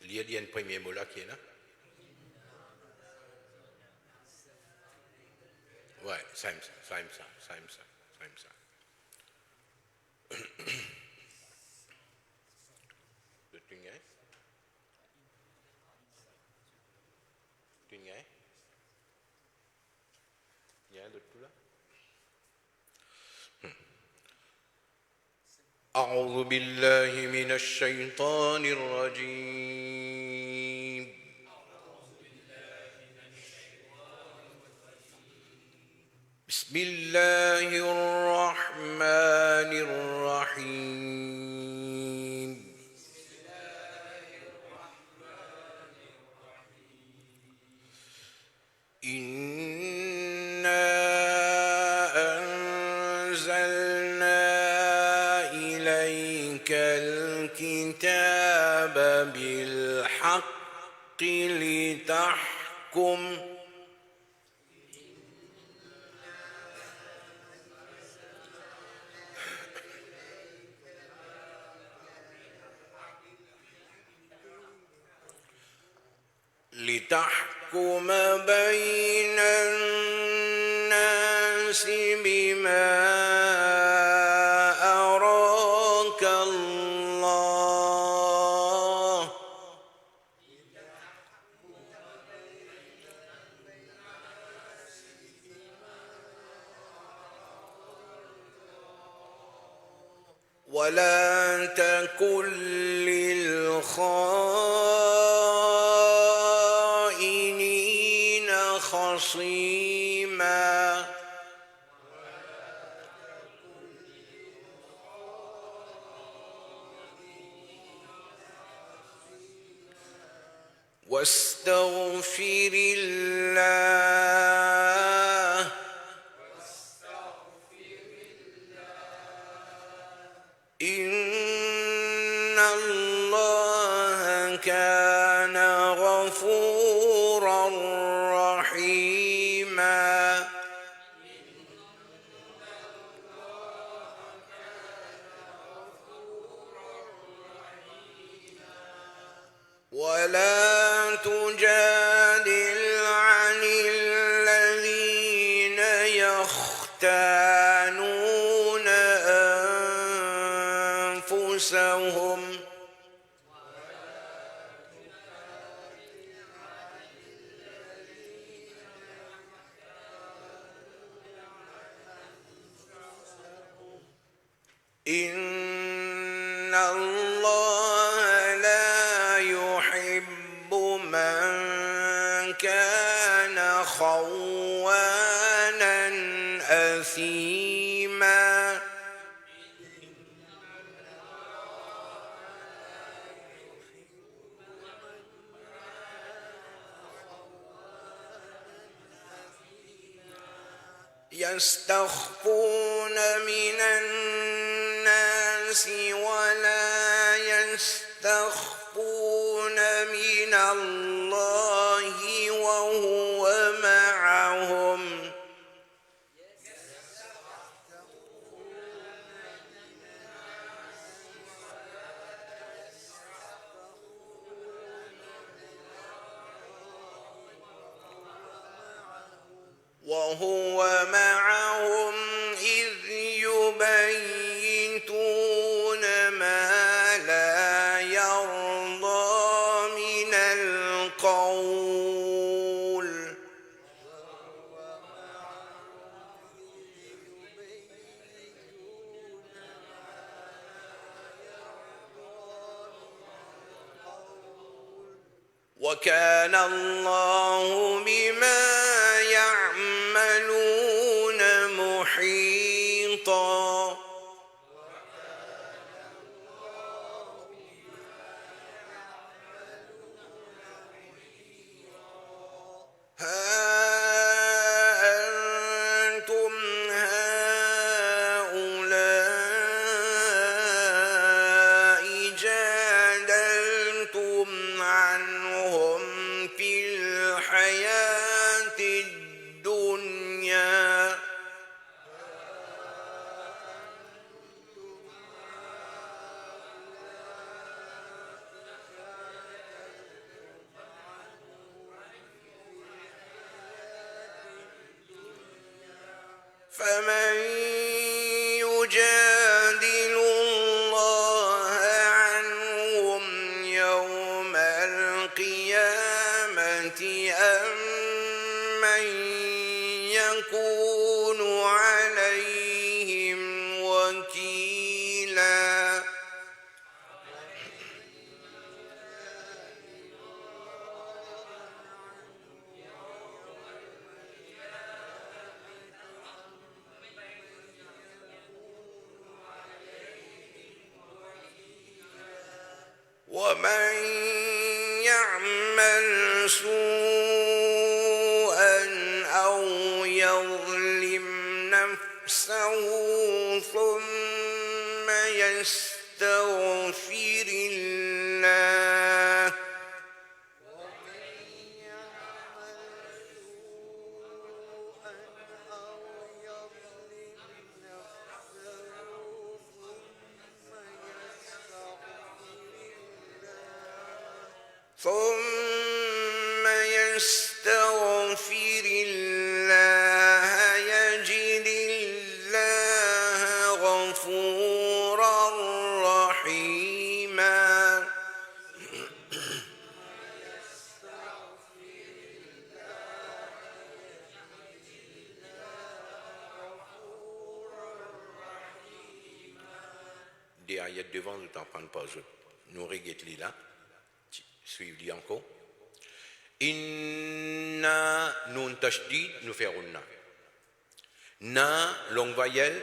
Il y a un premier mot là qui est là. Ouais, ça. Le Tungai. Il y a un d'autre là. أعوذ بالله من الشيطان الرجيم بسم الله الرحمن الرحيم إنا أنزلنا إليك الكتاب بالحق لتحكم بين الناس بما أراك الله ولا تكن للخائنين خصيما واستغفر الله إن الله كان غفورا رحيما ولا تجادل عن الذين يختانون أنفسهم إن الله لا يحب من كان خوانا أثيما يستخفون من الناس ولا يستخفون من الله وهو معهم إذ يبيتون ما لا يرضى من القول وكان الله بما يعملون محيطا ها أنتم هؤلاء جادلتم عنهم في الحياة الدنيا فمن يجادل الله عنهم يوم القيامة أم من يكون عليهم وكيلا ومن يعمل سوءا أو يظلم نفسه ثم يستغفر الله ثم يستغفر الله يجد الله غفورا رحيما Des ayats devant, nous t'en prends pas, nous regardons là. Suivez encore. Inna nun tashdid nous ferons na. Na longue voyelle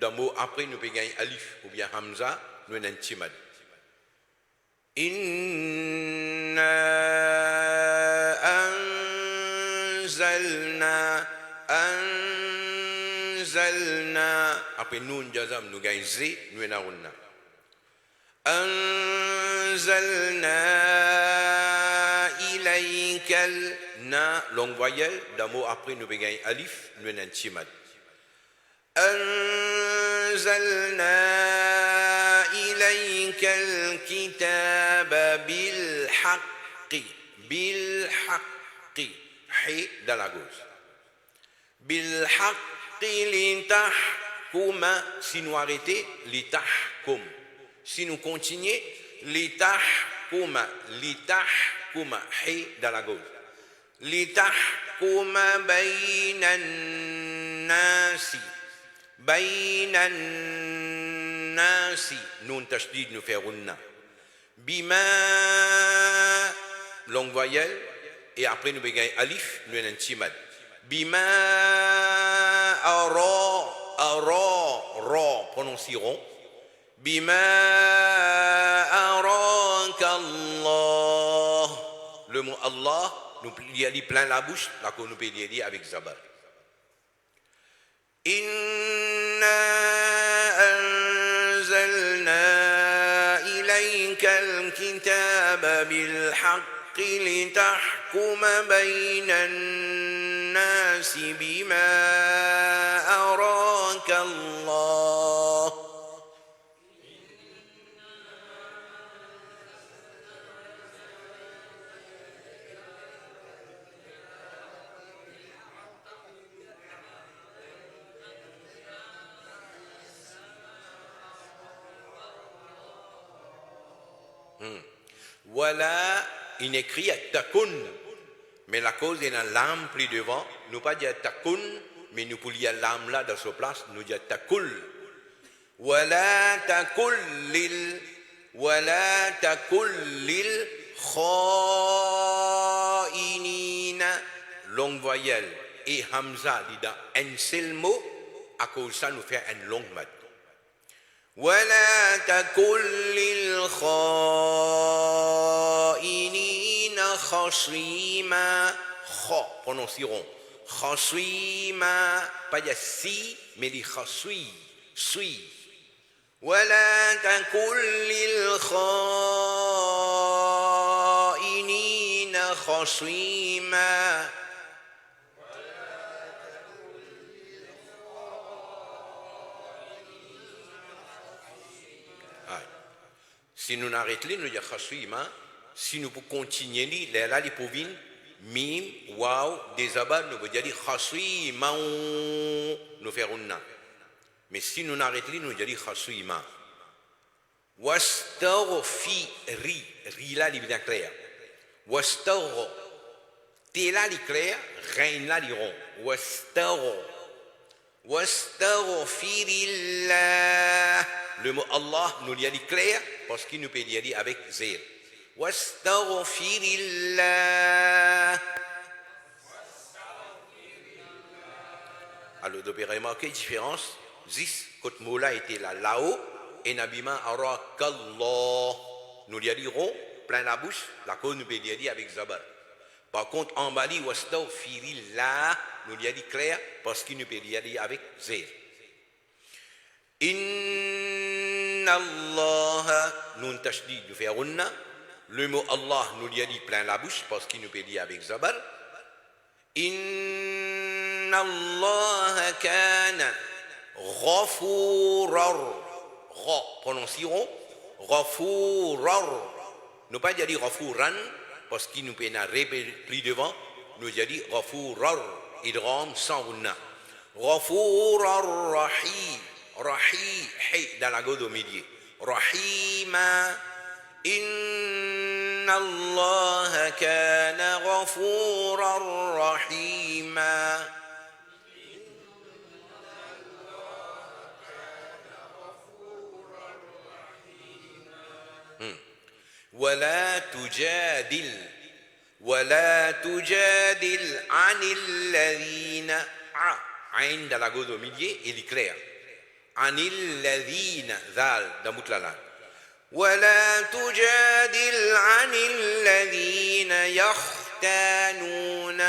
d'un mot après nous payons alif ou bien hamza nous n'en timad. Inna anzalna après nun jazam nous gagnons z nous n'en na. أنزلنا إليك na longue voyelle d'un mot après nous begay alif nous n'en timad أنزلنا إليك الكتاب بالحق حي dans la gauche بالحق لتحكم si nous arrêtons لتحكم si nous continuons, litahkuma, hi dans la gauche. Litahkuma baynan nasi, nun tashdid nous fait runna. Bima, longue voyelle, et après nous begay alif, nous en timad. Bima, ra, prononcierons. Bima araka Allah. Le mot Allah, nous lit plein la bouche, là qu'on nous peut lire avec Zabar. Inna anzalna ilayka al-kitaba bil-haqqi litahkuma bayna an-nasi bima araka Allah. Voilà, il écrit takun, mais la cause est dans l'âme plus devant. Nous pas dire takun, mais nous pour lire l'âme là dans sa place, nous dire takul. Voilà takul lil khainina, longue voyelle et hamza dit dans un seul mot, à cause de ça nous fait une longue mat. ولا تكن للخائنين خصيما prononcerons خصيما pas de si mais de خصي سوي ولا تكن للخائنين خصيما Si nous n'arrêtons pas, nous disons si nous pouvons continuer, là, les pouvines, mim, waw, des zabar, nous veut dire khasima, nous ferons na. Mais si nous n'arrêtons, nous dire khasima. Wastaghfiri, ri là, il est bien clair. Wastagh, t là, il est clair, rein là, il est rond. Wastaghfirillah. Le mot Allah nous dit clair parce qu'il nous peut dire avec zér. Wastaghfirillah. Alors, vous pouvez remarquer la différence. Zis, quand mot là était là-haut, et nabima arakallah. Nous lui dirons, plein la bouche, la cause nous peut dire avec zabar. Par contre, en bas, wastaghfirillah, nous lui dit clair parce qu'il nous peut dire avec zér. Inna Allah, nous tashdid, nous faisons le mot Allah nous lui dit plein la bouche parce qu'il nous peut dire avec zabar. Inna Allah kana ghafurar. Prononcierons ghafurar. Nous pas dire ghafuran parce qu'il nous peut plus devant. Nous dit ghafurar. Idram sans unna. Ghafurar rahim. Rahim, dans la gauche au milieu. Rahima, inna Allah kana ghafuran rahima. ولا تجادل عن الذين عين dans la gauche au milieu il est clair. عن الذين ذال دموت لالان ولا تجادل عن الذين يختانون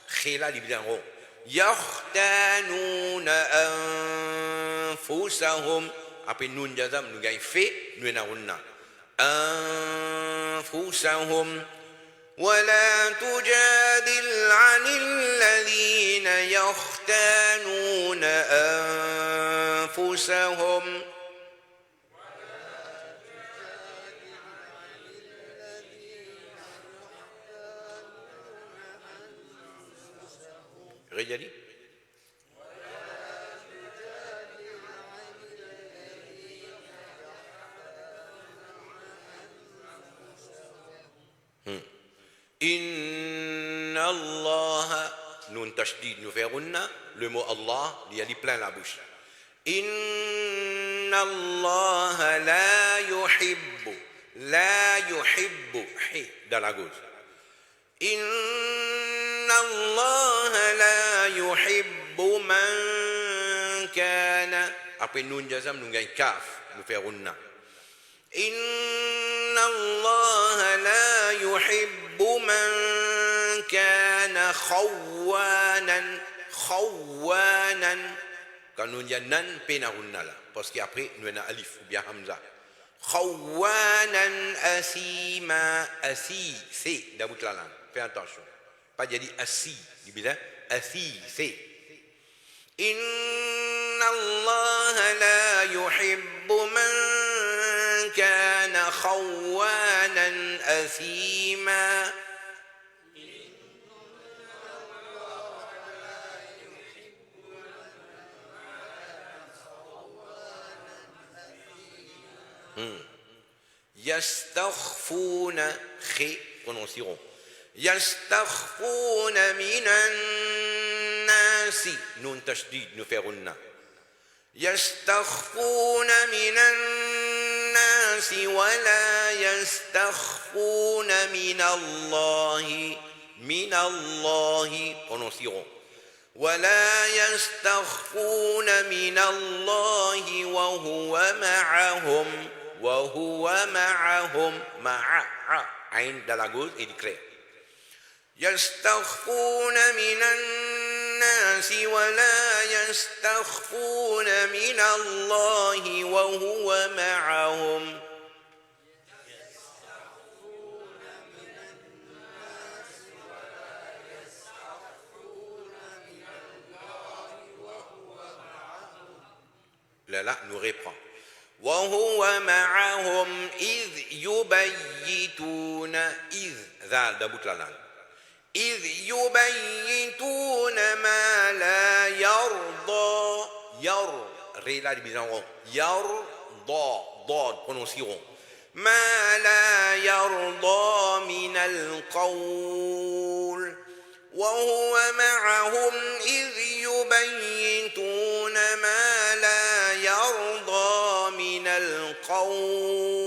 خلال يبدأون يختانون أنفسهم après nun jazam nous gagne fait nous n'avons أنفسهم ولا تجادل عن الذين يختانون أنفسهم رجالي Inna Allah, nous tashdid, nous verrons le mot Allah, il y a plein la bouche. Inna Allah la yuhibbu, dans la gauche. Inna Allah la yuhibbu man kana. Après nous jazam, nous gagnons kaf, nous verrons. Inna Allah la yuhibbu من كان خوانا quand nous y a nan penarunna là parce qu'après nous avons alif ou bien hamza khawanan asima asi c'est dans toute la langue fais attention pas dire asi dit bien asi c'est inna Allah la yuhibbu man kana khawanan asima يستخفون prononcierons يستخفون من الناس نون تشديد نفرنا يستخفون من الناس ولا يستخفون من الله prononcierons ولا يستخفون من الله وهو معهم مع عين dans la gauche et clair يستخفون من الناس ولا يستخفون من الله وهو معهم là nous reprend وهو معهم إذ يبيتون إذ ذا دبوت لنا إذ يبيتون ما لا يرضى ré là disons يرضى ضاد prononceront ما لا يرضى من القول وهو معهم إذ يبيتون ما لا يرضى من القول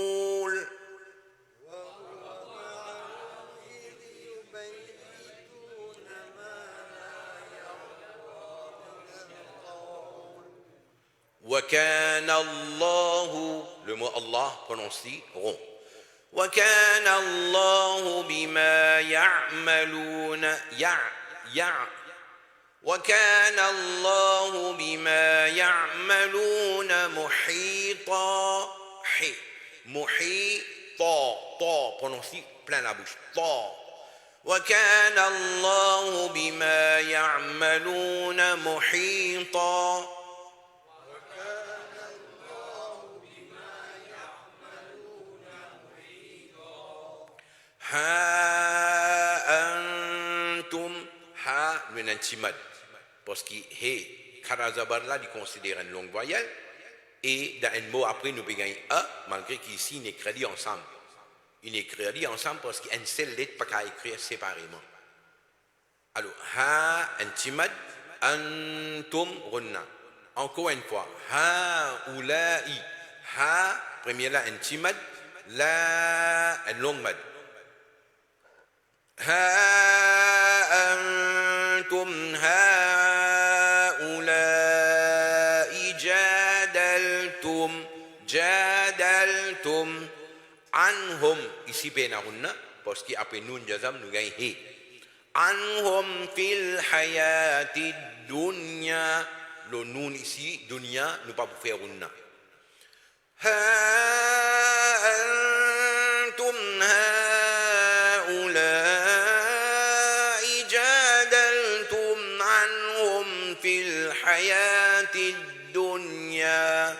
وكان الله le mot Allah prononceront وكان الله بما يعملون وكان الله بما يعملون محيطا محيطا prononce plein la bouche وكان الله بما يعملون محيطا Ha antum ha le antimad parce que he karazabar là il considère une longue voyelle et dans un mot après nous payons a malgré qu'ici il est écrit ensemble il est écrit ensemble parce qu'une seule lettre pas qu'à écrire séparément alors ha antimad antum runna encore une fois ha ulai ha premier là antimad la un long mad ها أنتم هؤلاء جادلتم عنهم ici بينهن parce qu'après nous jazam nous gagne he عنهم في الحياة الدنيا le nun ici dunya nous pas pour faire unna ها أنتم في الحياة الدنيا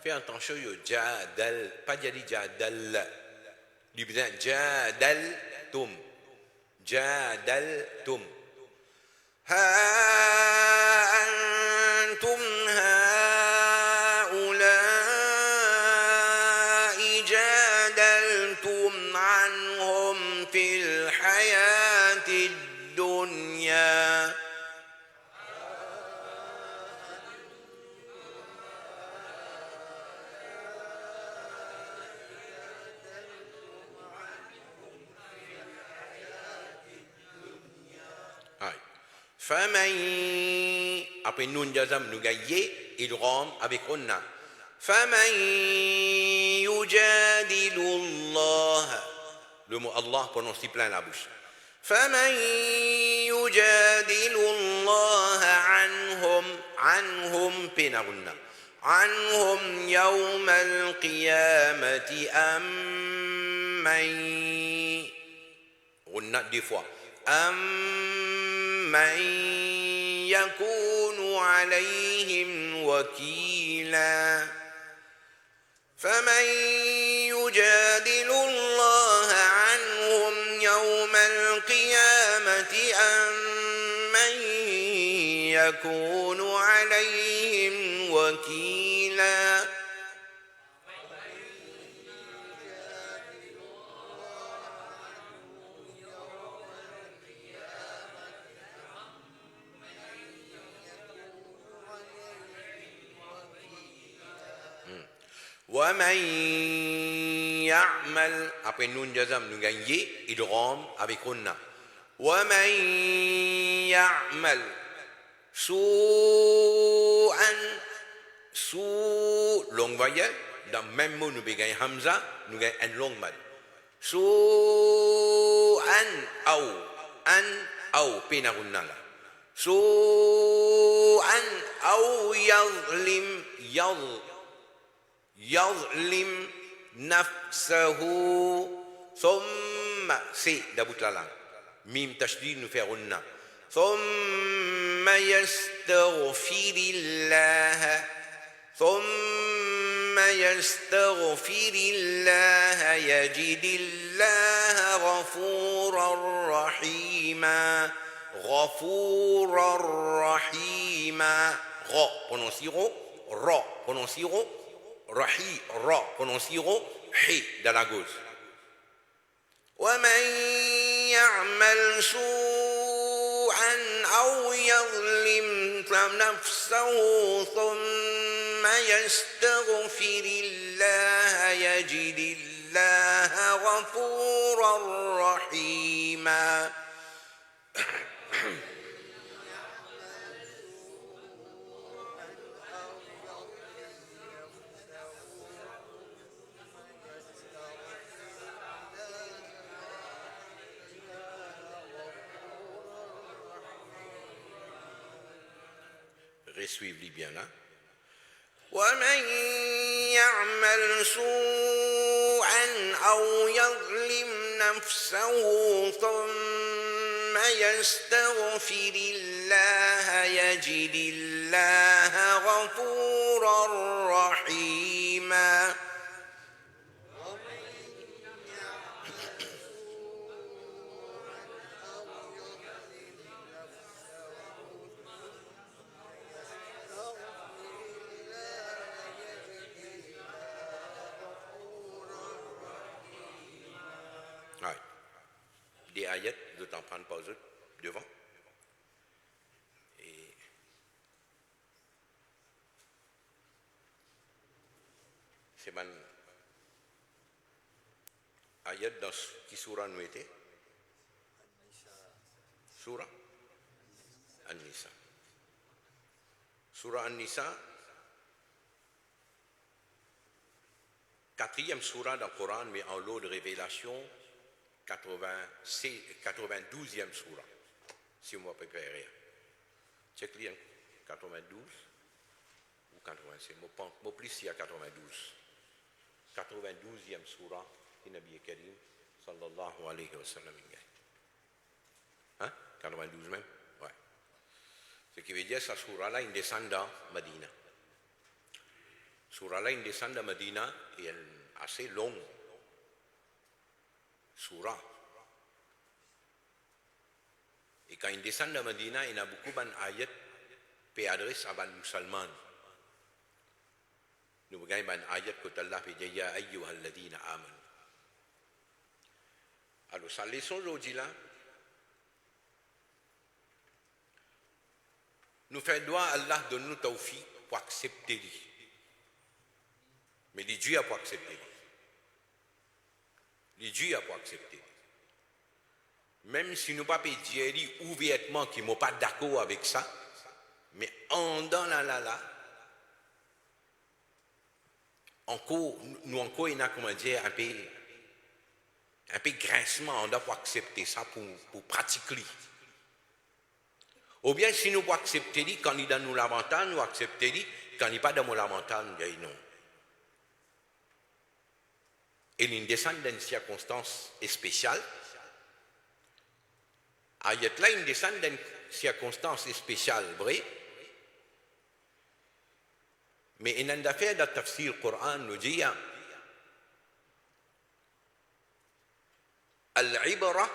Fais attention au jadal, pas dire jadal. Il dit jadaltum. Jadaltum. Ha antum haula'i jadaltum anhum fil hayati dunya. فمن après nun jazam nous gaillé il rom avec onna فمن يجادل الله le mot Allah prononce plein la bouche فمن يجادل الله عنهم بينهن عنهم يوم القيامة من غنى deux fois من يكون عليهم وكيلا فمن يجادل الله عنهم يوم القيامة من يكون عليهم وكيلا ومن يعمل après nun jazam nous gagnons idgham avec unna ومن يعمل سوءا سوء longue voyelle dans même mot nous gagnons hamza nous gagnons un long mad سوءا أو بينهن لا سوءا أو يظلم نفسه ثم سي دبوت la langue mim tashdid nous fait unna ثم يستغفر الله يجد الله غفورا رحيما Ra prononcieront Ra prononcieront Rahi Ra prononcieront Hi dans la gauche ومن يعمل سوءا أو يظلم نفسه ثم يستغفر الله يجد الله غفورا رحيما Suivez bien là. ومن يعمل سوءا أو يظلم نفسه ثم يستغفر الله يجد الله غفورا رحيما Des ayats, vous en prendre pause devant. Et c'est un ayat dans qui surah nous était Surah An-Nisa. Surah An-Nisa, quatrième surah dans le Coran, mais en lot de révélation. 92e surah, si on va préparer. Check lien 92 ou 86, moi plus il y a 92. 92e surah du Nabi Karim sallallahu alayhi wa sallam. Hein? 92 même? Ouais. Ce qui veut dire que cette surah-là, il descend dans Medina. Surah-là, il descend dans Medina et elle est assez longue. Surah. Et quand il descend de Medina, il y a beaucoup d'ayats qui adressent à les musulmans. Nous voyons des ayats que Allah dit Ya ayyuhal ladina amanu. Alors, sa leçon aujourd'hui là, nous faisons droit à Allah de nous tawfiq pour accepter lui. Mais les Dieu a pour accepter. Les Dieu a pour accepter. Même si nous ne pouvons pas dire ouvertement qu'ils ne sont pas d'accord avec ça, mais en dans la, encore, nous encore, il y a comment dire, un peu grincement, on doit pour accepter ça, pour pratiquer. Ou bien si nous pouvons accepter quand il donne nous l'avantage, nous accepter quand il n'est pas dans l'avantage, nous disons non. Et il descend dans une circonstance spéciale. Ayat là, il descend dans une circonstance spéciale, vrai. Mais il y a fait dans le tafsir Coran, nous dit Al-ibra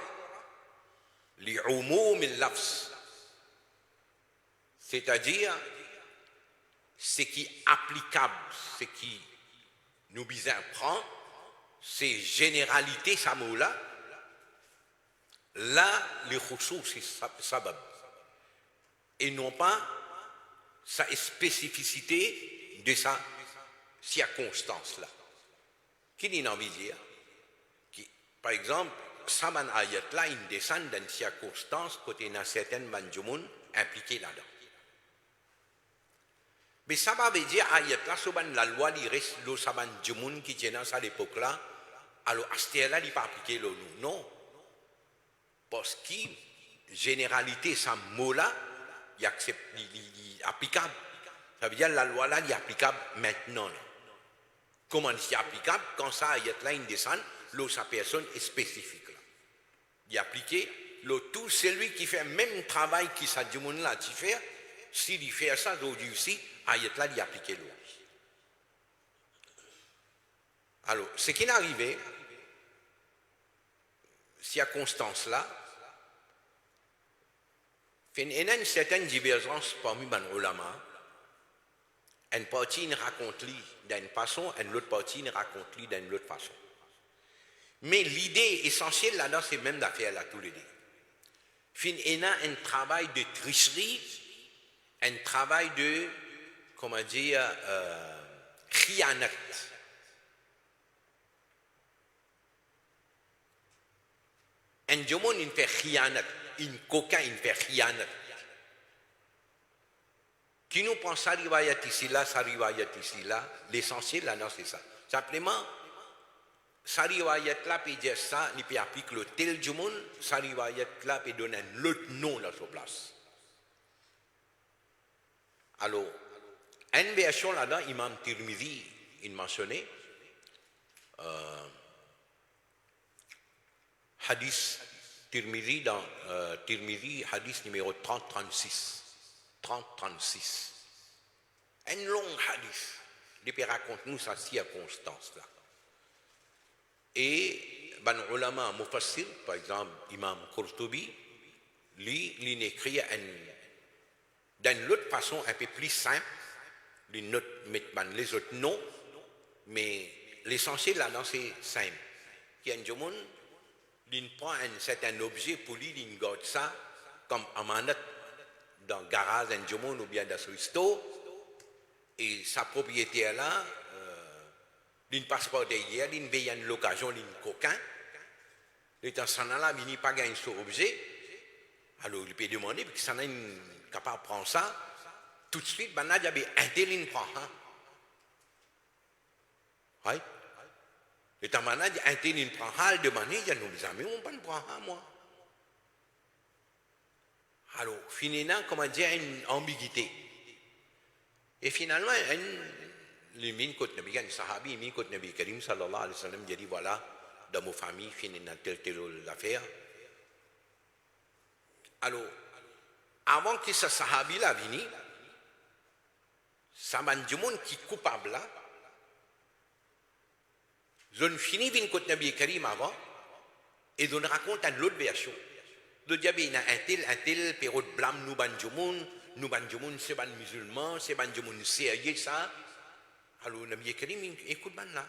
li'umum al-lafz. C'est-à-dire, ce qui est applicable, ce qui nous bizarre prend, ces généralités, ça mot-là, là, les khoussous, c'est sabab. Et non pas sa spécificité de sa circonstance-là. Qui dit envie de dire? Par exemple, Saman ayat là, il descend d'une circonstance côté il y a certaines manjoumoun impliquées là-dedans. Mais ça veut dire ayat là, souvent la loi il reste le Saman Djoumoun qui tient dans ça l'époque-là, alors à ce là il n'est pas appliqué le nous. Non. Parce que généralité, ce mot-là, il est applicable. Ça veut dire que la loi là, il est applicable maintenant. Là. Comment c'est applicable? Quand ça ayat là, il descend, l'eau sa personne est spécifique. Là. Il est appliqué le tout, c'est lui qui fait le même travail qui ça du monde là, tu fais, s'il fait ça, aujourd'hui aussi, ayat là, il applique l'eau. Alors, ce qui est arrivé, circonstance là, il y a une certaine divergence parmi les ulama. Une partie raconte d'une façon, et l'autre partie raconte d'une autre façon. Mais l'idée essentielle là-dedans, c'est même d'affaire là, tous les deux. Il y a un travail de tricherie, un travail de, comment dire, khianat. Un jomon, il fait khianat. Un coquin, il fait khianat. Qui nous prend sa riwayat ici là, l'essentiel là, c'est ça. Simplement, sa riwayat là, peut dire ça, il peut appliquer le tel jomon, sa riwayat là, peut donner un autre nom là sur place. Alors, une version là-dedans, Imam Tirmidhi, il mentionnait, hadith Tirmidhi dans Tirmidhi, hadith numéro 30-36. 30-36. Un long hadith. Il peut raconter nous sa circonstance là. Et ben ulama mufassir, par exemple, Imam Qurtubi, lui, il écrit d'une autre façon un peu plus simple, les autres noms, mais l'essentiel là-dedans c'est simple. Il y a un jomon, il prend un certain objet pour lui, il garde ça comme amanat dans le garage d'un jomon ou bien dans ce resto, et sa propriétaire là, il ne passe pas derrière, il veille à l'occasion, il coquin, et dans ce là il n'y a pas gagné cet objet, alors il peut demander, parce que ça n'est capable de prendre ça, tout de suite, il y a un tel qui prend. Oui. Et dans ce là un tel qui prend, il demande, il dit, nous, mes amis, on ne prend pas, moi. Alors, finalement, comment dire, une ambiguïté. Et finalement, le min-kot Nabi, un sahabi, min-kot Nabi Karim, sallallahu alayhi wa sallam, il dit, voilà, dans ma famille, finalement, telle affaire. Alors, avant que ce sahabi-là vienne, ça m'a dit, monde qui est coupable là, je ne finis min-kot Nabi Karim avant, et je raconte une autre version. De dire, il y a un tel période blâme, nous banjomoun, c'est ban musulman, c'est banjomoun sérieux, ça. Alors, Nabi Karim, écoute, ban là.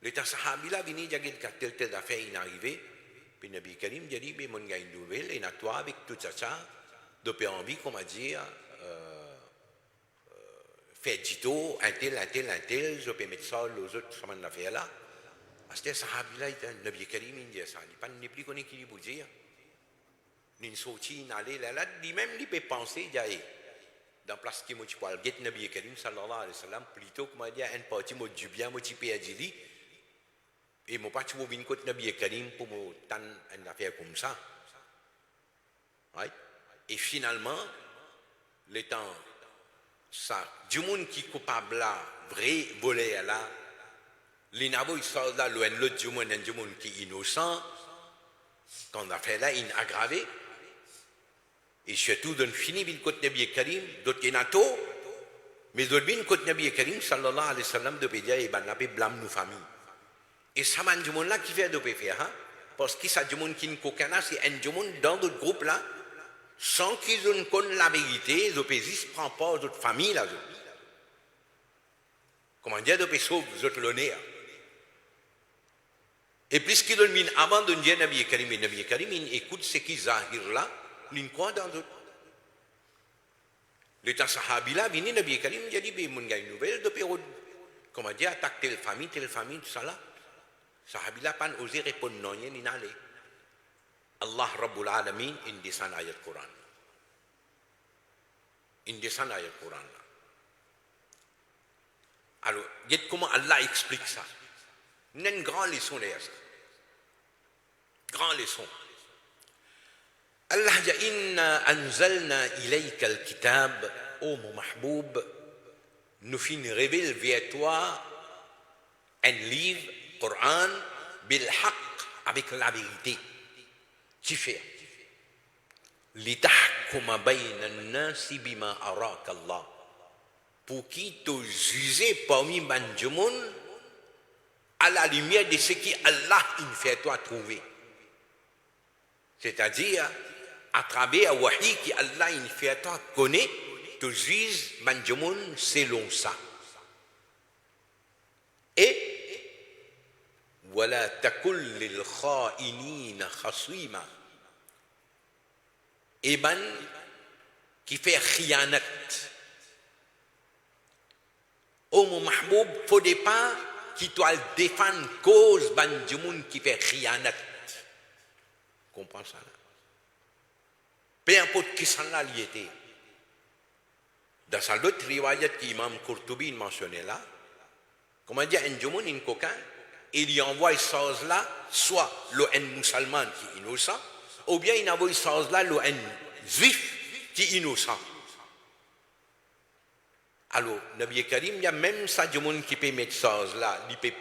L'état sahabi là, vini, il y a telle affaire, il est arrivé. Puis Nabi Karim, il a dit, mais mon gars, une nouvelle, et toi, avec tout ça, de envie, comment dire, faire dito, un tel, je peux mettre ça, aux autres, ça m'a fait là. Parce que sahabi là, Nabi Karim, il dit ça, il n'est plus connu qui vous dire. Ni sorti, ni aller là, lui-même, il peut penser, il y a dans la place qui m'a dit, le Nabi Karim, sallallahu alayhi wa sallam, plutôt que m'a dit, un parti m'a du bien, m'a dit, dit, et m'a pas trouvé une côte Nabi Karim pour me tendre une affaire comme ça. Et finalement, le temps, ça, du monde qui est coupable là, vrai, volé là, les nabos, ils sortent là, l'autre du monde qui est innocent, quand l'affaire là, il est aggravé. Et surtout, dans le fini, il côté Nabi Karim, d'autres qui sont mais d'autres qui côté Nabi Karim, sallallahu alayhi wa sallam, de pédia, et ben, il blâme nos familles. Et ça, man, du monde là qui fait de faire, hein? Parce que ça, du monde qui n'est qu'aucun, c'est un du monde dans d'autres groupes là, sans qu'ils ne connaissent la vérité, les opésis ne prennent pas d'autres familles là. Comment dire, de sauver les autres l'honneur. Et puisqu'ils donnent avant de dire Nabi Karim, il écoute ce qui zahir là, il croit dans d'autres. L'état sahabi là, vini Nabi Karim, il a dit, mon gars, une nouvelle de période. Comment dire, attaque telle famille, tout ça là. Sahabi là, pas osé répondre non, il n'y a pas. Allah Rabbul Alamin, il descend ayat Coran. Il descend ayat Coran là. Alors, regardez comment Allah explique ça. Il y a une grande leçon derrière ça. Grande leçon. Allah dit inna anzalna ilayka al-kitab, ô mon mahboub, nous fin révèle vers toi un livre, Coran, bil haqq, avec la vérité. tu fais. Litahkuma bayna an-nasi bima araka Allah. Pour qui te juger parmi Banjamoun à la lumière de ce qui Allah il fait toi trouver. C'est-à-dire, à travers le wahi qui Allah il fait toi connaître, te juge Banjamoun selon ça. Et, voilà takul lil kha'inina khasima. Et ban qui fait khiyanat. Mon mahboub, faut pas qui doit défendre cause ban du monde qui fait khiyanat. Comprends ça là? Peu importe qui s'en a lié. Dans sa l'autre riwayat qu'Imam Qurtubi mentionnait là, comment dire, un jumoun, un coquin, il y envoie ce chose là, soit le musulman qui est innocent, ou bien il envoie ce chose là, le juif qui est innocent. Alors, Nabi Karim, il y a même ça du monde qui peut mettre ça là, il peut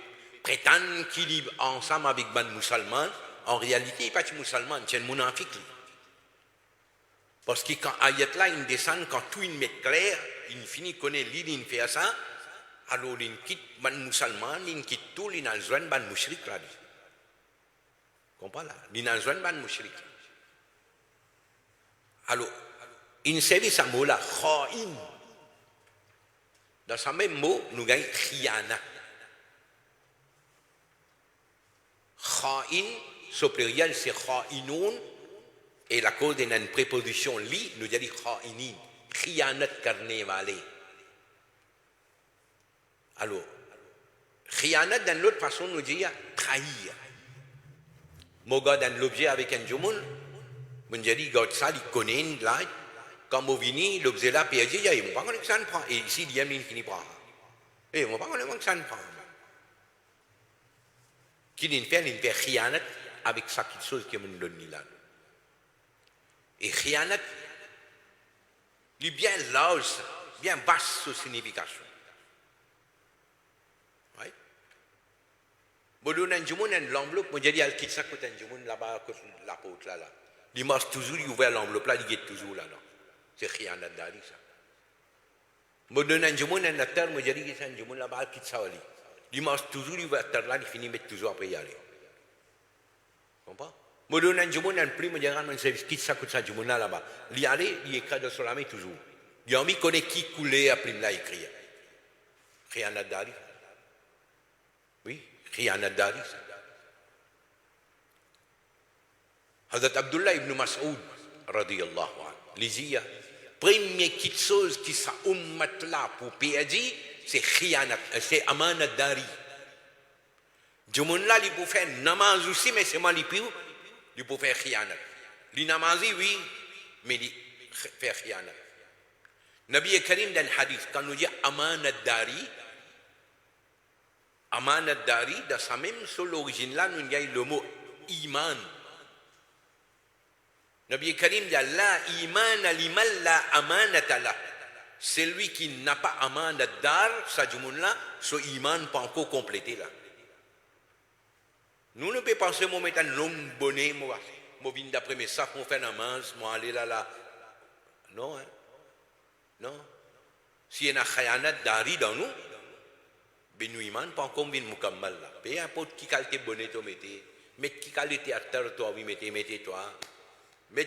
prétendre qu'il est ensemble avec ban musulman, en réalité, il n'est pas musulman, c'est un munafik. Parce que quand ayat là, il descend, quand tout il met clair, il finit de connaître l'île, il fait ça, alors il quitte ban musulman, il quitte tout, il a besoin ban mushrik là. Comprends là? Il a besoin ban mushrik. Alors, il s'agit de ce mot-là, kha'in. Dans ce même mot, nous gagnons khiyana. Kha'in, ce pluriel, c'est kha'inoun, et la cause d'une préposition li, nous dit kha'inin, khiyanat carnevale. Alors, khiyanat, dans l'autre façon, nous dit trahir. Moga dans l'objet avec un jumoun, nous dit, ça, il connaît, là, quand vous venez, l'objet là, puis il dit, il ne va pas connaître que ça ne prend. Et ici, il y a une qui ne prend. Et il ne va pas connaître que ça ne prend. Qui ne fait khiyanat avec ça, quelque chose qui me donne là. Et khiyanat, il est bien large, bien vaste sa signification. Oui. Bon, on a un jumoun, un l'enveloppe, moi j'ai dit, il quitte ça côté un jumoun là-bas, côté la porte là. Il marche toujours, il ouvre l'enveloppe là, il est toujours là. C'est khiyanat dari ça. Moi donne un jumoun, un terre, moi j'ai dit, c'est un jumoun là-bas, il quitte ça ali. Il marche toujours, il ouvre la terre là, il finit mettre toujours après y aller. Comprends? Moi donne un jumoun, un prix, moi j'ai dit, c'est quitte ça côté ça jumoun là-bas. Il y aller, il écrit de Solamé toujours. Il a envie de connaître qui coulait après là écrire. Khiyanat dari. Oui, khiyanat dari ça. Hazrat Abdullah ibn Mas'ud, radiyallahu anhu, lisez, première petite chose qui sa ummat là pour perdre, c'est khiyanat, c'est amanat dari. Jumun là, il peut faire namaz aussi, mais c'est mal il peut faire khiyanat. Les namazi, oui, mais il fait khiyanat. Nabi Karim dans le hadith, quand nous dit amanat dari, dans sa même sur l'origine là, nous avons le mot iman. Nabi Karim dit la iman liman la amanata la. Celui qui n'a pas amanat dar, sa jumun-là, son iman pas encore complété là. Nous ne pouvons pas penser moi mettre un long bonnet, moi viens d'après mes sacs, moi faire namaz, moi aller là. Non, hein? Non. Si y a un khiyanat dari dans nous, ben nous iman pas encore bien mukammal là. Peu importe qui qualité bonnet tu mettez, mais qui qualité à terre toi oui mettez toi. Mais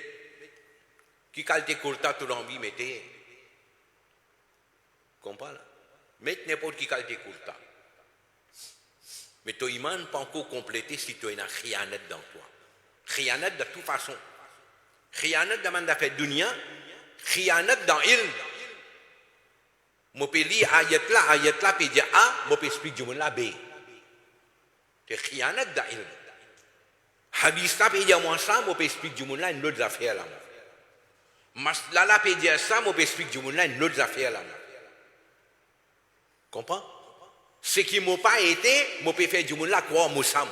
qui qualité courta tu l'envie mettez. Comprends là? Mettez n'importe qui qualité courta. Mais ton iman pas encore complété si tu as une khiyanat dans toi. Khiyanat de toute façon. Khiyanat demande à faire dunya, khiyanat dans ilm. Moi peux lire ayat là puis dire A, moi peux expliquer du là B. C'est khiyanat dans ilm. Hadith là peut dire moi ça, moi peux expliquer du là une autre affaire là. Masla là peut dire ça, moi peux expliquer du là une autre affaire là. Comprends? Ce qui m'a pas été, moi peux faire du là quoi Moussam.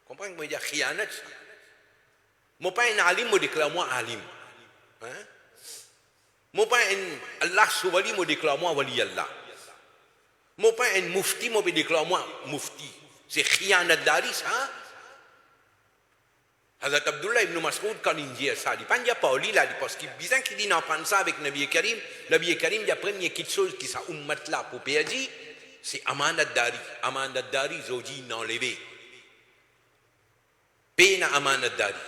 Comprends moi dire khiyanat ça. Moi pas un alim, moi déclare moi alim. Hein? Moi pas un Allah souvali, moi déclare moi wali Allah. Moi pas un mufti, moi déclare moi mufti. C'est khiyanat dari ça. Hazrat Abdullah ibn Mas'ud, quand il dit ça, il ne dit pas lui là, parce qu'il bizarre qu'il dit d'en ça avec Nabi Karim. Nabi Karim, il y a première quelque chose qui ça ummat là pour perdre, c'est amanat dari. Amanat dari, zodi n'enlever. Paye na amanat dari.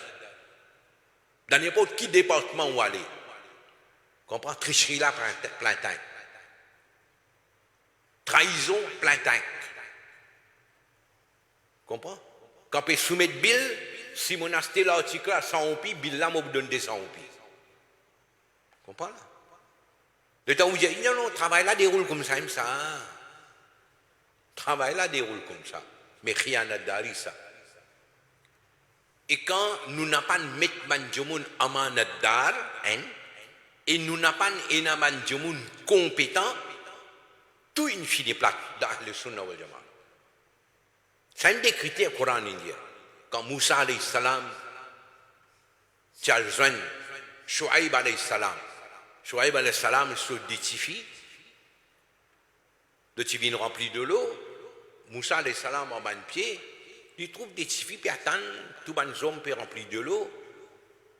Dans n'importe quel département où aller. Comprends? Tricherie là, plein temps. Trahison, plein temps. Comprends? Quand on soumettre bill, si mon acheté l'article à 100 roupies, bill là, moi, vous donne 200 roupies. Comprends là? Le temps où je dis, non, le travail là déroule comme ça, ça. Le travail là déroule comme ça. Mais rien n'a d'arri ça. Et quand nous n'avons pas mis manjomun amanadar, et nous n'avons pas un manjomun compétent, tout une finit plate dans le sunnah wal jama'a. C'est un des critères Coran indien. Quand Moussa alayhi salam, Tchalzwan, Shuaib alayhi salam se détifie, le tivine rempli de l'eau, Moussa alayhi salam en bas de pied, il trouve des tifis puis attend, tout ban homme peut remplir de l'eau.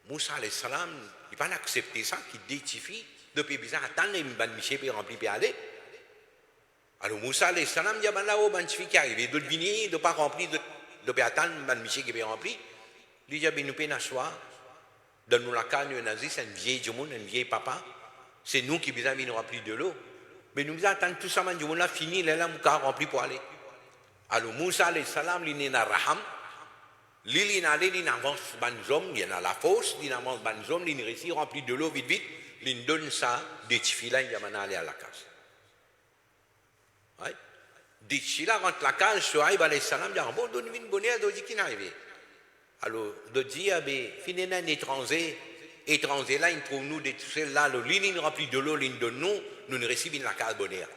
Moussa alayhi salam, il va pas accepter ça, qu'il détifie, depuis bizarre attendre, il ban Miché peut remplir puis aller. Alors Moussa alayhi salam, il y a ben là-haut, ben tifis qui arrive, d'autres vignes, de pas remplir, de attendre, ben Miché qui peut remplir. Il dit, ben nous peut n'asseoir, donne-nous la canne, un nazi, c'est un vieil monde, un vieil papa, c'est nous qui besoin de remplir de l'eau. Mais nous besoin attendre tout ça, ben du monde là, fini, là, nous avons rempli pour aller. Alors Moussa alayhi salam, il est dans Raham, il avance banzom, il est dans la fosse, il avance banzom, il réussit rempli de l'eau vite, il donne ça, des tfila, il y a maintenant aller à la case. Ouais. Des tfila rentre la case, Shuaib alayhi salam, il dit, bon, donne une bonne heure, il qui n'arrive. Alors, il dit, ah ben, finalement, un étranger là, il trouve nous des là, il rempli de l'eau, il donne nous, nous recevons la case bonne heure.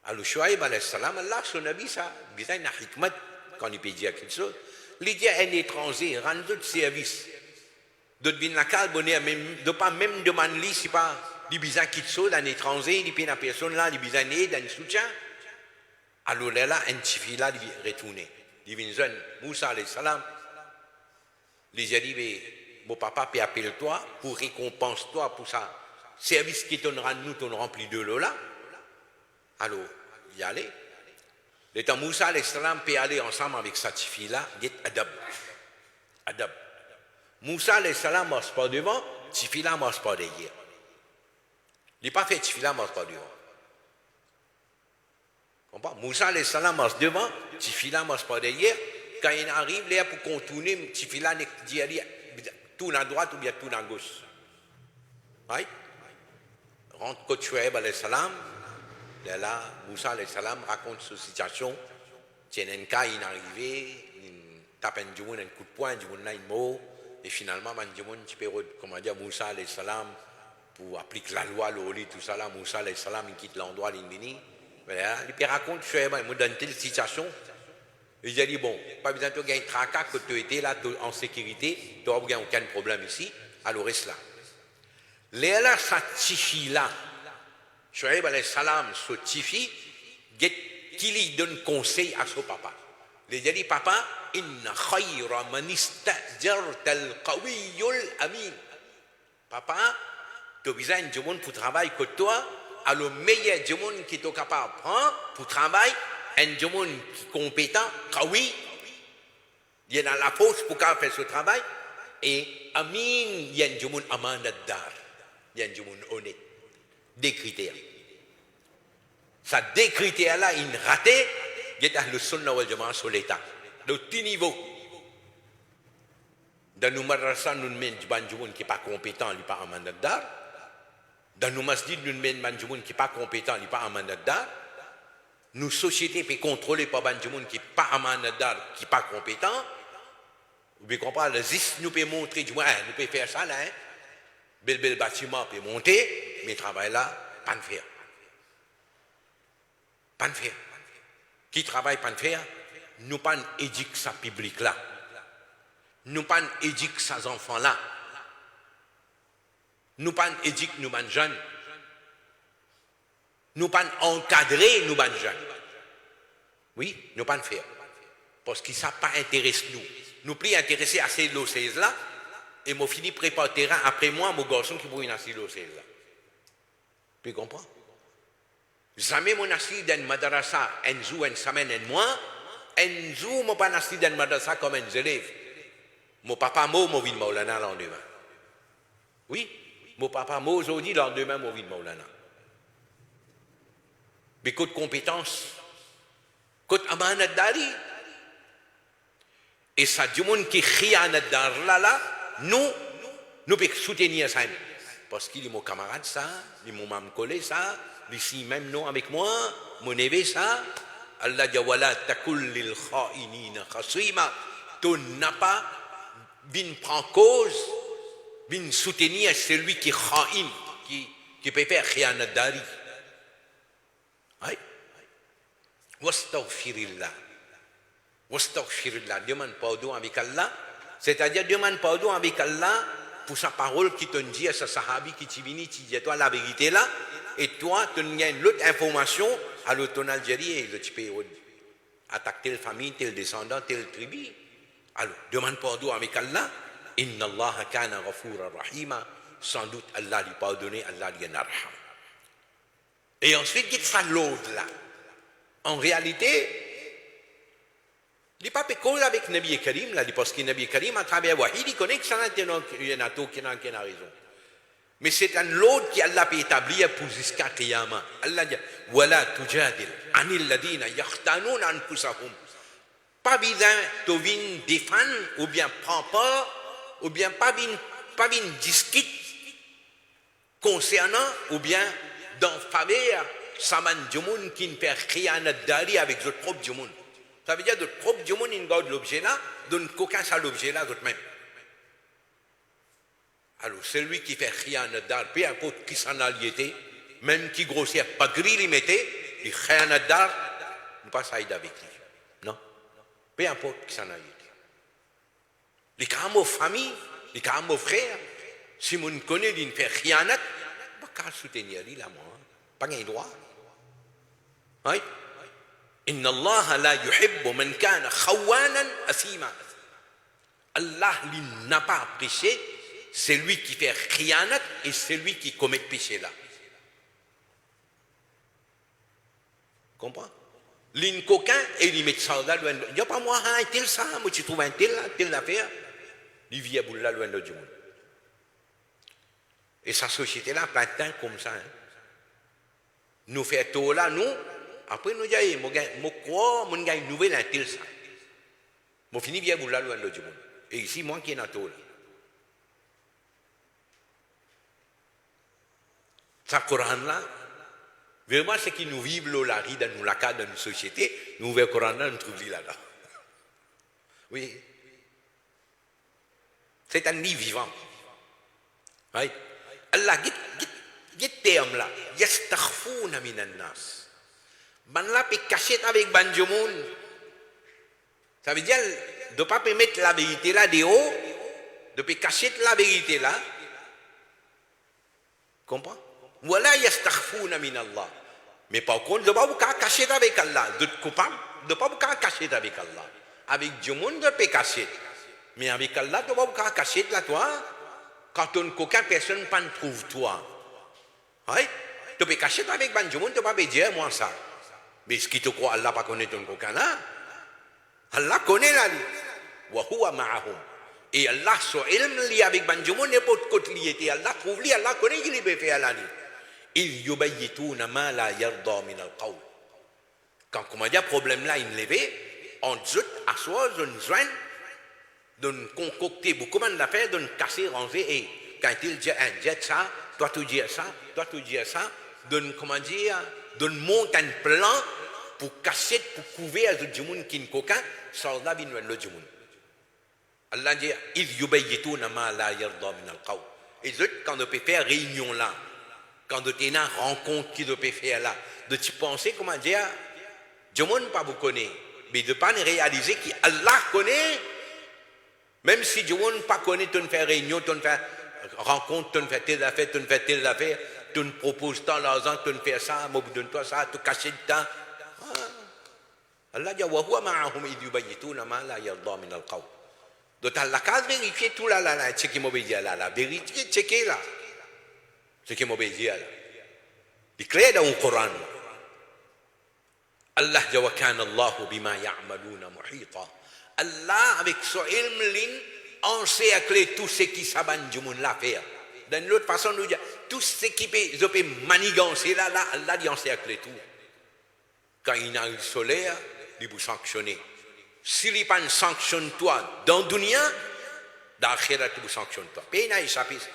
Alors, Shuaib alayhi salam, Allah, son nabi, ça, bizarre, il a hikmat, quand il peut dire quelque chose. Il dit à un étranger, rend d'autres services. De venir la cale, de pas même demander, si pas, du bizarre quelque chose, un étranger, il peut la personne là, du bizarre né, d'un soutien. Alors là, un tifi là, il retourne. Il vient jeune, Moussa alayhi salam, il a dit, mon papa peut appeler toi pour récompenser toi pour ça. Service qui t'en rend nous, t'en rempli de l'eau là. Alors, il y allait. Le temps Moussa alayhi salam peut aller ensemble avec sa fille là, il dit adab. Adab. Moussa alayhi salam marche pas devant, fille là marche pas derrière. Il n'a pas fait fille là marche pas devant. Comprends? Moussa alayhi salam marche devant, fille là marche pas derrière. Quand il arrive là pour contourner, fille là dit tourne à droite ou bien tourne à gauche. Right? Rentre côté Shuaib alayhi salam. Là, Moussa alayhi salam raconte cette situation. Tiens, un cas, il est arrivé, il tape un coup de poing, un mot, et finalement, comment dire, Moussa alayhi salam, pour appliquer la loi, le holy, tout ça là, Moussa alayhi salam, il quitte l'endroit, il vient. Voilà, il raconte, il me donne telle situation. Il a dit, bon, pas besoin de gagner tracas, que tu étais là en sécurité, tu n'as aucun problème ici, alors reste là. Là, ça tifie là. Shuaib alayhi salam, ce tifi, qui lui donne conseil à son papa. Il a dit, papa, inna khayra man istajarta al-qawiyyul amin. Papa, tu as besoin de monde pour travailler que toi, alors le meilleur du monde qui est capable de prendre pour travailler, un monde qui est compétent, qawi, il est dans la force pour faire ce travail, et amin, il y a un monde amanadar, il y a un monde honnête. Des critères. Ça, des critères-là, il raté, il y a le sunnah wal jama'a sur l'État. De tout niveau. Dans nos madrasas, nous menons des gens qui ne sont pas compétents, ils ne sont pas en mandat d'art. Dans nos masjids, nous menons des gens qui ne sont pas compétents, ils ne sont pas en mandat d'art. Nos sociétés peuvent contrôler par des gens qui ne sont pas en mandat d'art, qui ne sont pas compétents. Vous comprenez, nous pouvons montrer, nous pouvons faire ça là, hein. Bel bâtiment peut monter, mais travail là, pas de faire. Pas de faire. Qui travaille pas de faire, nous pas éduquer sa public là. Nous pas éduquer ses enfants là. Nous pas éduquer nous ban jeunes. Nous pas encadrer nous ban jeunes. Oui, nous pas de faire. Parce que ça pas intéresse nous. nous plus intéressés à ces lots là, et moi fini préparer terrain après moi, mon garçon qui pourrait nasser lots là. Tu comprends? Jamais mon nassi dans madrasa, un jour, une semaine, un mois, un jour, mon pas nassi dans madrasa comme un élève. Mon papa mot, mon vin Maulana l'endemain. Oui, mon papa mot aujourd'hui, l'endemain, mon vin Maulana. Mais côté compétence, côté amanat dari, et ça, du monde qui khianat dar là, nous pouvons soutenir ça. Parce qu'il est mon camarade, ça, il est mon mam collé, ça, ici même, non, avec moi, mon neveu, ça, Allah dit, wala takul lil kha'inina khasima, tu n'as pas, bin prend cause, bin soutenir celui qui kha'in, qui peut faire khianat dari. Oui. Wastaghfirillah. Wastaghfirillah. Demande pardon avec Allah. C'est-à-dire, demande pardon avec Allah pour sa parole qui te dit à sa sahabi qui t'y vient, qui dit à toi la vérité là. Et toi, tu as l'autre information à l'automne Algérie et tu peux attaquer telle famille, tel descendant, telle tribu. Alors, demande pardon avec Allah. Inna Allah kana ghafura rahima. Sans doute, Allah lui pardonne, Allah lui narham. Et ensuite, il y a l'autre là. En réalité, il n'est pas pécole avec Nabi Karim, là, parce que Nabi Karim, à travers Wahid, il connaît que ça n'a pas raison. Mais c'est un l'autre qui Allah peut établir pour jusqu'à Qiyamah. Allah dit, Wala tujadil, anil ladina, yakhtanun anfusahum. Pas besoin de défendre, ou bien prends pas, ou bien pas besoin discute concernant, ou bien dans faveur, saman djumun qui ne fait rien d'ari avec votre propre djumun. Ça veut dire que votre propre djumun, il garde l'objet là, donne qu'aucun ça l'objet là, d'autre même. Alors, celui qui fait rien d'ar, peu importe qui s'en a lié, même qui grossit pas gris, il mettait, il rien d'ar, ne pas ça avec lui. Non. Peu importe qui s'en a lié. Les cas de famille, les cas de frère, si on connaît, il ne fait rien d'ar, pas qu'à soutenir lui là, moi. Pas un droit. Oui. Inna Allah la yuhibbu man kana khawanan asima. Allah n'a pas apprécié celui qui fait khianat et celui qui commet péché là. Comprends? L'in coquin et il met ça là loin. Il n'y a pas moi un tel ça, moi tu trouves un tel affaire. Il vit à bout là loin de Dieu. Et sa société là plein de temps comme ça. Hein. Nous faisons tout là, nous, après nous disons, je crois que je une nouvelle intel ça. Je finis bien pour la loin de Dieu. Et ici, moi qui est dans tout là. Ça, Coran là, vraiment, c'est qui nous vivons la vie dans la cas de notre société, nous ouvrons le Coran là, nous trouvons là-dedans. Oui. C'est un livre vivant. Oui. Allah, ce terme-là, yastakhfouna minan nas. Ban là peut cacher avec ban djomoun. Ça veut dire de pas permettre la vérité là de haut, de peut cacher la vérité là. Comprends? Voilà yastakhfouna min Allah. Mais par contre, de pas vous cacher avec Allah, de coupable, de pas vous cacher avec Allah. Avec djomoun de peut cacher. Mais avec Allah, de pas vous cacher là toi. Quand on coquin personne ne trouve toi. Oui, tu peux cacher avec Banjoumon, tu ne peux pas dire moi ça. Mais ce qui te croit, Allah ne connaît ton coquin là. Allah connaît la vie. Wa huwa ma'ahum. Et Allah, son ilm li avec Banjoumon, n'importe quoi li était. Allah trouve li, Allah connaît qu'il peut faire la vie. Il yubayyituna ma la yarda min al-qawl. Quand comment dire problème là, il levé, on zut, assoit, on joint, on concocter beaucoup de l'affaire, on casser, ranger et quand il dit un jet ça. Toi tu dis ça, donne comment dire, donne monte un plan pour cacher, pour couvrir le djimoun qui ne coquin, sans la vie le djimoun. Allah dit, il yubayyituna ma la yarda min al-qawl. Et quand on peut faire réunion là, quand on a une rencontre qui doit faire là, de tu penser comment dire, djimoun pas vous connaît, mais de pas réaliser qu'Allah connaît, même si djimoun pas connaît, tu ne fais réunion, tu ne fais rencontre, tu ne fais telle affaire, tu ne fais telle affaire, tu ne proposes tant l'argent, tu ne fais ça, moi donne-toi ça, tu caches le temps. Allah dit wa huwa ma'ahum idh yubayyituna ma la yarda min al-qawl. Donc, la case vérifier tout là, ce qui m'obéit là, vérifier, checker là. Ce qui m'obéit là. Il crée dans le Coran. Allah dit wa kana Allahu bima ya'maluna muhita. Allah avec son ilm lin encercler tout ce qui s'aban du monde la faire. D'une autre façon nous dire tout ce qui peut manigancer là Allah dit encercler tout. Quand il y a le soleil, il vous sanctionner. S'il pas sanctionne toi dans le dunya, dans l'akhirat il vous sanctionne toi. Pas n'a échappé ça.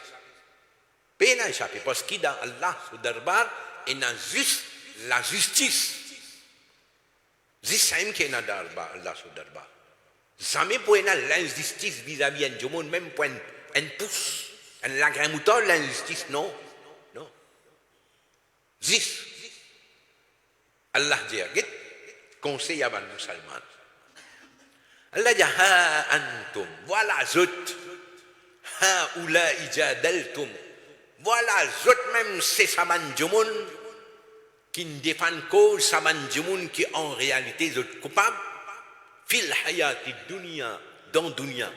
Pas n'a échappé parce qu'il dans Allah au darbar il a juste la justice. Zissaim qui est dans Allah au darbar. Jamais pour l'injustice vis-à-vis du monde, même pour un pouce, un lagrimouton, l'injustice, non. Non. Zis. Allah dit, conseil à les musulmans. Allah dit, ha antum, voilà zot, ha oula ijadaltum, voilà zot même c'est saban du monde qui ne défendent cause saban du monde qui en réalité zot coupable. Fil hayati dunya dans dunya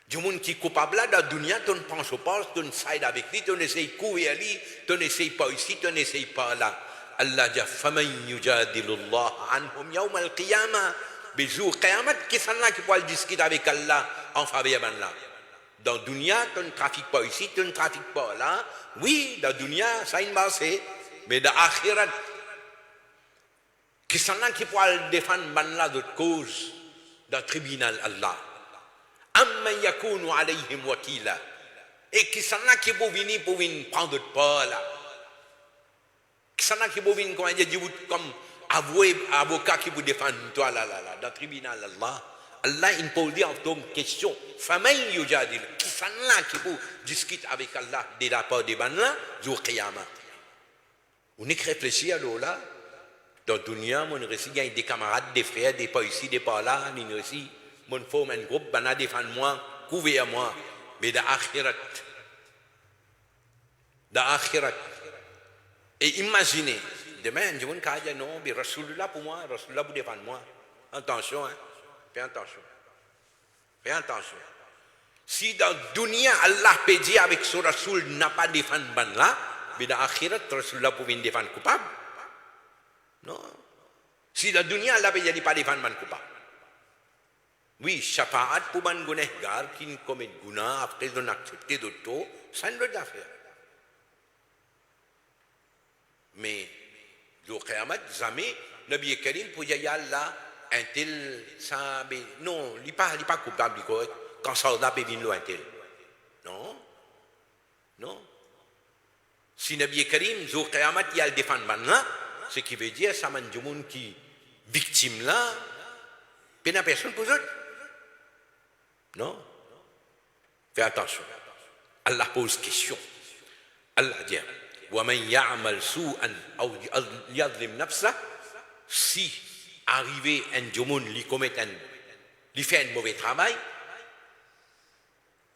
du monde qui est coupable là dans dunya tu ne penses pas tu ne sais avec lui tu n'essayes courir lui tu n'essayes pas ici tu n'essayes pas là Allah dit faman yujadilullah anhum yawm al-qiyamah bijour qiyamat qui sont là qui pourra discuter avec Allah en faveur de là dans dunya tu ne trafiques pas ici tu ne trafiques pas là oui dans dunya ça une base mais dans akhirat qui sont là qui pourra défendre la d'autres causes dans le tribunal Allah. Amma yakunu alayhim wakila. Et qui sont là qui vont venir pour venir prendre d'autres pas là. Qui sont là qui vont venir comme avocat qui vous défendre toi là dans le tribunal Allah. Allah il pose une question. Faman yujadil. Qui sont là qui vont discuter avec Allah des rapports des ban là jour qiyamah. On est réfléchi à l'eau là. Dans le dunya, mon récit gagne des camarades, des frères, des pas ici, des pas là, ni récit. Mon forme un groupe, bana défendre moi, couvrir à moi. Mais dans l'akhirat. Dans l'akhirat. Et imaginez, demain, je vais dire non, mais Rasulullah pour moi, Rasulullah pour défendre moi. Attention, hein. Fais attention. Fais attention. Si dans le dunya, Allah peut dire avec son Rasul n'a pas défendu ban là, mais dans l'akhirat, Rasulullah pour venir défendre coupable. Non. Si la dunya Allah ne pas défendre man coupable. Oui, shafaat pour man gunehgar qui ne commet guna après de n'accepter d'auto, ça ne doit pas faire. Mais le Qiyamah jamais Nabi Karim pour dire Allah un tel ça non, il pas coupable correct quand ça n'a pas venu un tel. Non. Non. Si Nabi Karim le Qiyamah il a le défendre man là ce qui veut dire, ça m'a dit monde qui victime là, il n'y a personne pour eux. Non? Fais attention. Allah pose question. Allah dit, وَمَنْ يَعْمَلْ سُوءًا أَوْ يَظْلِمْ نَفْسَهُ si arrivé un monde lui fait un mauvais travail,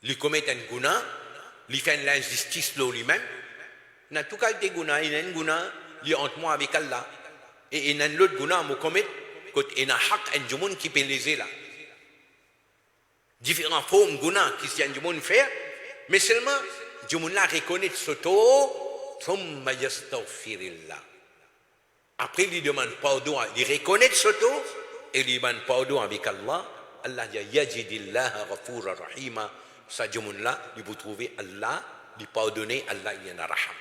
lui commet un guna, lui fait l'injustice lui-même, dans tout cas des guna, il y a un guna, li entre moi avec Allah et il y a l'autre guna me commet quand il y a haq un monde qui peut léser là différentes formes guna qui si un monde fait mais seulement du monde là reconnaît soto thumma yastaghfirillah après il demande pardon il reconnaît soto et il demande pardon avec Allah Allah dit yajidillah ghafurur rahima ça du monde là il vous trouver Allah il pardonner Allah il y en a raham.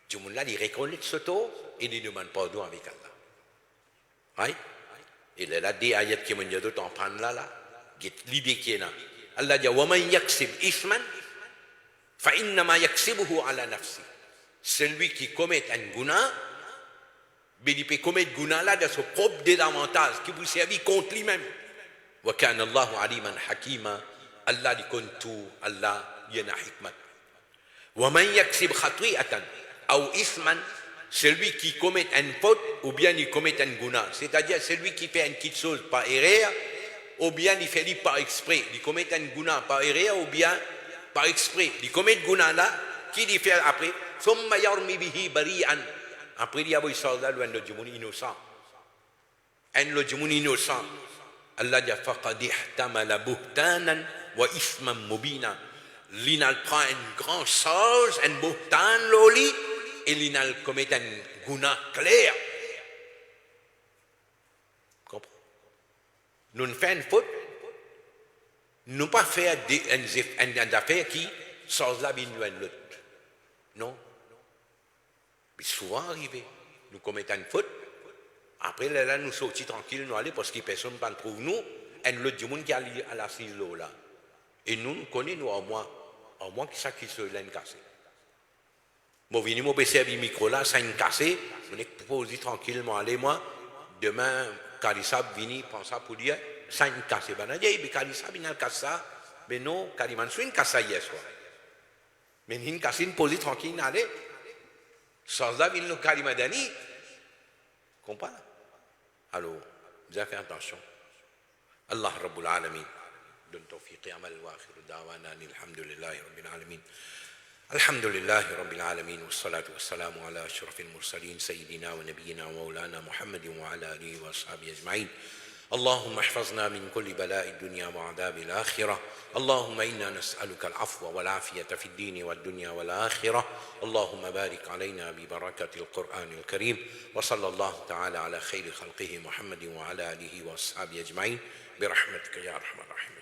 Du monde là, il reconnaît ce taux et il demande pardon avec Allah. Oui? Il y a des ayats qui m'ont dit d'autres en prendre là. L'idée qui est là. Allah dit, وَمَنْ يَكْسِبْ إِثْمًا فَإِنَّمَا يَكْسِبُهُ عَلَى نَفْسِهِ. Celui qui commet un guna, il peut commettre guna là de son propre désavantage qui vous servit contre lui-même. وَكَانَ اللَّهُ عَلِيمًا حَكِيمًا. Allah dit contre tout, Allah y en a hikmat. وَمَنْ يَكْسِبْ خَطِيئَةً ou isman, celui qui commet une faute ou bien il commet un guna, c'est-à-dire celui qui fait une petite chose par erreur ou bien il fait par exprès, il commet un guna par erreur ou bien par exprès, il commet un guna là, qui il fait après, thumma yarmi bihi bari'an, après il y a un soldat loin de monde innocent, un le monde innocent, Allah dit faqad ihtamala buhtanan wa isman mubina. L'inal prend une grande chose, un buhtan loli, et l'inal commet un guna clair. Comprends? Nous ne faisons une faute, nous pas faire une affaire qui sans la vie nous l'autre. Non. Mais souvent arrivé, nous commettons une faute. Après, là, nous sortis tranquilles, nous allons, parce que personne ne trouve nous, et l'autre du monde qui est à l'assise là. Et nous connaissons, nous, au moins, qui ça qui se l'a cassé. Moi, je viens me servir le micro là, ça a cassé, on est posé tranquillement, allez, moi, demain, Kalissa vient, prend ça pour dire, ça a cassé. Ben, je dis, Kalissa vient casser ça, mais non, Kaliman, c'est une casse hier soir. Mais il casse une posée tranquille, allez. Sans ça, il nous Kalima Dani. Comprends? Alors, vous avez fait attention. Allah Rabbul Alamin. Donne tawfiq amal wa akhiru da'wana alhamdulillahi rabbil alamin. Alhamdulillahi rabbil alamin wa salatu wa salamu ala ashrafil mursalin sayyidina wa nabiyyina wa maulana Muhammadin wa ala alihi wa ashabihi ajma'in. اللهم احفظنا من كل بلاء الدنيا وعذاب الآخرة اللهم إنا نسألك العفو والعافية في الدين والدنيا والآخرة اللهم بارك علينا ببركة القرآن الكريم وصلى الله تعالى على خير خلقه محمد وعلى آله وأصحابه أجمعين برحمتك يا أرحم الراحمين.